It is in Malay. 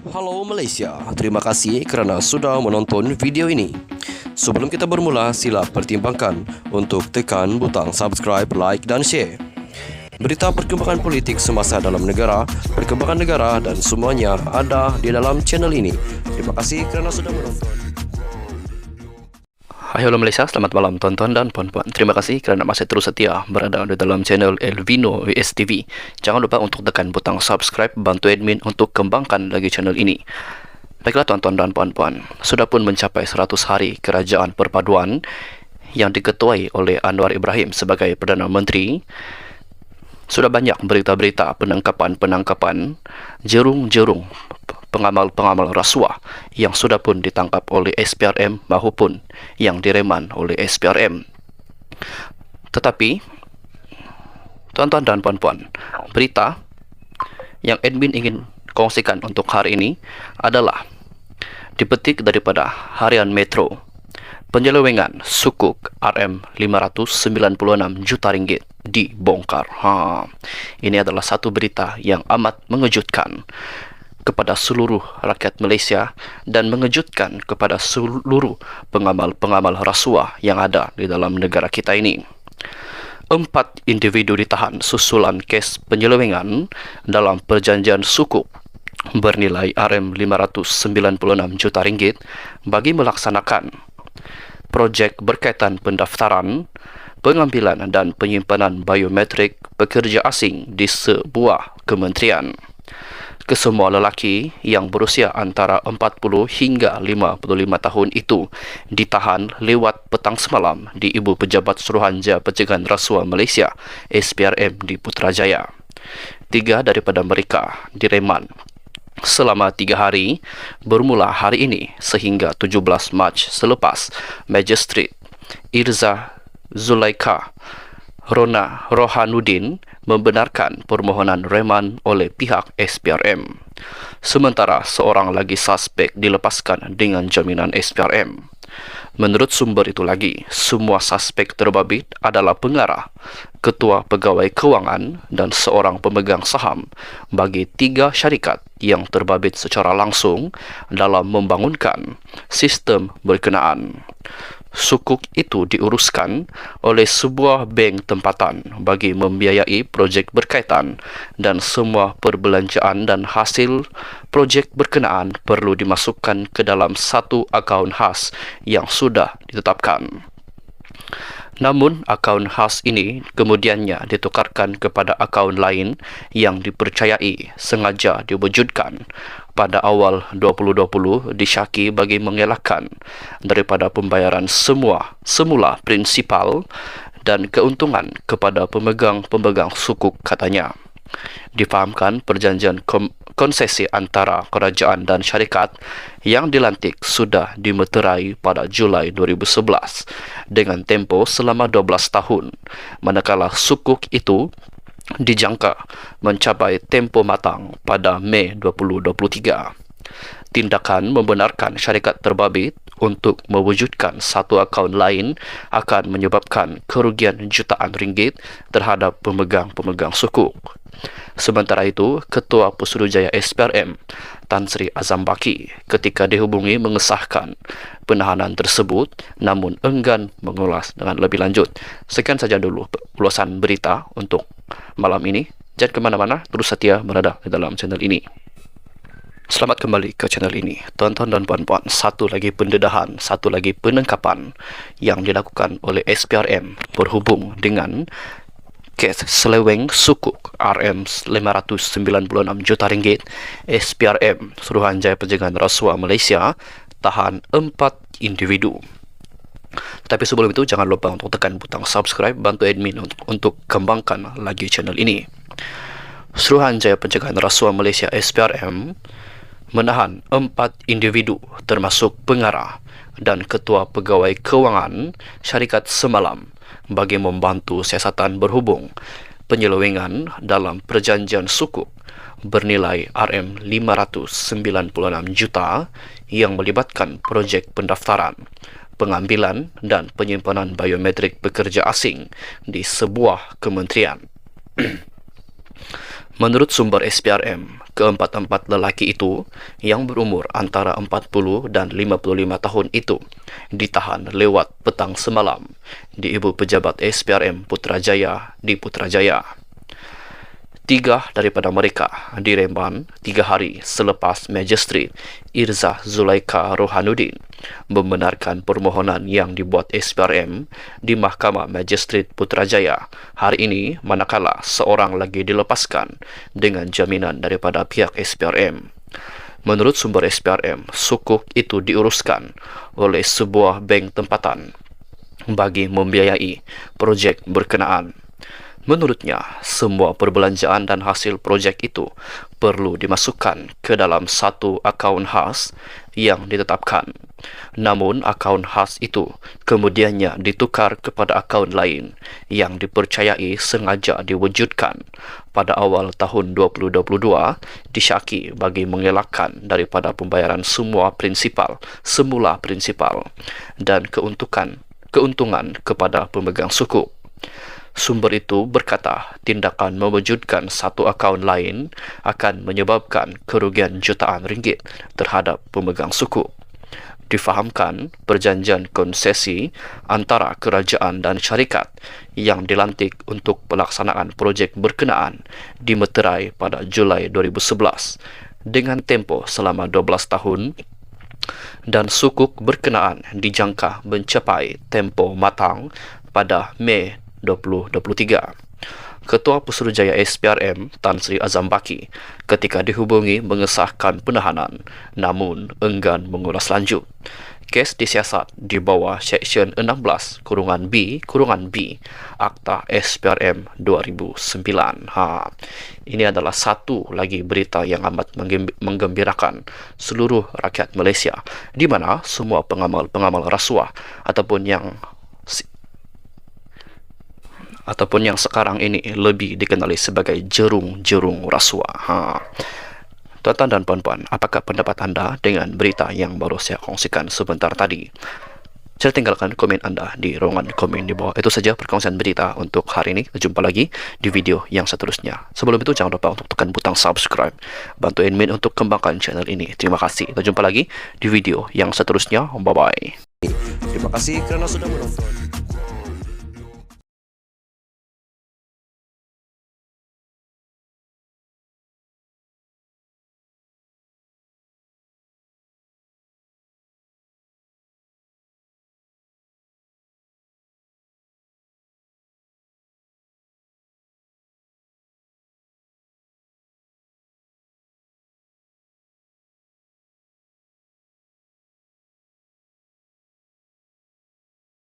Halo Malaysia, terima kasih kerana sudah menonton video ini. Sebelum kita bermula, sila pertimbangkan untuk tekan butang subscribe, like dan share. Berita perkembangan politik semasa dalam negara, perkembangan negara dan semuanya ada di dalam channel ini. Terima kasih kerana sudah menonton. Hai halo Malaysia, selamat malam tuan-tuan dan puan-puan. Terima kasih kerana masih terus setia berada di dalam channel Elvino WSTV. Jangan lupa untuk tekan butang subscribe, bantu admin untuk kembangkan lagi channel ini. Baiklah tuan-tuan dan puan-puan, sudah pun mencapai 100 hari kerajaan perpaduan yang diketuai oleh Anwar Ibrahim sebagai Perdana Menteri. Sudah banyak berita-berita penangkapan-penangkapan, jerung-jerung pengamal-pengamal rasuah yang sudah pun ditangkap oleh SPRM maupun yang direman oleh SPRM. Tetapi, tuan-tuan dan puan-puan, berita yang admin ingin kongsikan untuk hari ini adalah dipetik daripada Harian Metro. Penyelewengan sukuk RM596 juta ringgit dibongkar. Ini adalah satu berita yang amat mengejutkan kepada seluruh rakyat Malaysia dan mengejutkan kepada seluruh pengamal-pengamal rasuah yang ada di dalam negara kita ini. 4 individu ditahan susulan kes penyelewengan dalam perjanjian sukuk bernilai RM596 juta ringgit bagi melaksanakan projek berkaitan pendaftaran, pengambilan dan penyimpanan biometrik pekerja asing di sebuah kementerian. Kesemua lelaki yang berusia antara 40 hingga 55 tahun itu ditahan lewat petang semalam di Ibu Pejabat Suruhanjaya Pencegahan Rasuah Malaysia SPRM di Putrajaya. 3 daripada mereka direman selama 3 hari bermula hari ini sehingga 17 Mac selepas Magistrate Irza Zulaika Rona Rohanuddin membenarkan permohonan reman oleh pihak SPRM. Sementara seorang lagi suspek dilepaskan dengan jaminan SPRM. Menurut sumber itu lagi, semua suspek terbabit adalah pengarah, ketua pegawai kewangan dan seorang pemegang saham bagi 3 syarikat yang terbabit secara langsung dalam membangunkan sistem berkenaan. Sukuk itu diuruskan oleh sebuah bank tempatan bagi membiayai projek berkaitan dan semua perbelanjaan dan hasil projek berkenaan perlu dimasukkan ke dalam satu akaun khas yang sudah ditetapkan. Namun, akaun khas ini kemudiannya ditukarkan kepada akaun lain yang dipercayai sengaja diwujudkan pada awal 2020 disyaki bagi mengelakkan daripada pembayaran semula prinsipal dan keuntungan kepada pemegang-pemegang sukuk katanya. Difahamkan perjanjian konsesi antara kerajaan dan syarikat yang dilantik sudah dimeterai pada Julai 2011 dengan tempoh selama 12 tahun, manakala sukuk itu dijangka mencapai tempoh matang pada Mei 2023. Tindakan membenarkan syarikat terbabit untuk mewujudkan satu akaun lain akan menyebabkan kerugian jutaan ringgit terhadap pemegang-pemegang sukuk. Sementara itu, Ketua Pesuruhjaya SPRM Tan Sri Azam Baki ketika dihubungi mengesahkan penahanan tersebut namun enggan mengulas dengan lebih lanjut. Sekian saja dulu ulasan berita untuk malam ini. Jangan ke mana-mana, terus setia berada di dalam channel ini. Selamat kembali ke channel ini. Tuan-tuan dan puan-puan, satu lagi pendedahan, satu lagi penangkapan yang dilakukan oleh SPRM berhubung dengan kes seleweng sukuk RM596 juta ringgit. SPRM Suruhanjaya Pencegahan Rasuah Malaysia tahan 4 individu. Tapi sebelum itu, jangan lupa untuk tekan butang subscribe, bantu admin untuk kembangkan lagi channel ini. Suruhanjaya Pencegahan Rasuah Malaysia SPRM menahan 4 individu termasuk pengarah dan ketua pegawai kewangan syarikat semalam bagi membantu siasatan berhubung penyelewengan dalam perjanjian sukuk bernilai RM596 juta yang melibatkan projek pendaftaran, pengambilan dan penyimpanan biometrik pekerja asing di sebuah kementerian. Menurut sumber SPRM, Keempat-empat lelaki itu yang berumur antara 40 dan 55 tahun itu ditahan lewat petang semalam di Ibu Pejabat SPRM Putrajaya di Putrajaya. 3 daripada mereka direman 3 hari selepas Magistrate Irzah Zulaika Rohanuddin membenarkan permohonan yang dibuat SPRM di Mahkamah Magistrate Putrajaya hari ini, manakala seorang lagi dilepaskan dengan jaminan daripada pihak SPRM. Menurut sumber SPRM, sukuk itu diuruskan oleh sebuah bank tempatan bagi membiayai projek berkenaan. Menurutnya, semua perbelanjaan dan hasil projek itu perlu dimasukkan ke dalam satu akaun khas yang ditetapkan. Namun, akaun khas itu kemudiannya ditukar kepada akaun lain yang dipercayai sengaja diwujudkan pada awal tahun 2022 disyaki bagi mengelakkan daripada pembayaran semula prinsipal dan keuntungan kepada pemegang sukuk. Sumber itu berkata tindakan mewujudkan satu akaun lain akan menyebabkan kerugian jutaan ringgit terhadap pemegang sukuk. Difahamkan perjanjian konsesi antara kerajaan dan syarikat yang dilantik untuk pelaksanaan projek berkenaan dimeterai pada Julai 2011 dengan tempoh selama 12 tahun dan sukuk berkenaan dijangka mencapai tempoh matang pada Mei 2023. Ketua Pesuruhjaya SPRM Tan Sri Azam Baki ketika dihubungi mengesahkan penahanan namun enggan mengulas lanjut. Kes disiasat di bawah Seksyen 16(B) Akta SPRM 2009. Ini adalah satu lagi berita yang amat menggembirakan seluruh rakyat Malaysia, di mana semua pengamal rasuah ataupun yang sekarang ini lebih dikenali sebagai jerung rasuah. Tuan-tuan dan puan-puan, apakah pendapat anda dengan berita yang baru saya kongsikan sebentar tadi? Sila tinggalkan komen anda di ruangan komen di bawah. Itu saja perkongsian berita untuk hari ini. Jumpa lagi di video yang seterusnya. Sebelum itu, jangan lupa untuk tekan butang subscribe. Bantu admin untuk kembangkan channel ini. Terima kasih. Kita jumpa lagi di video yang seterusnya. Bye-bye. Terima kasih kerana sudah menonton.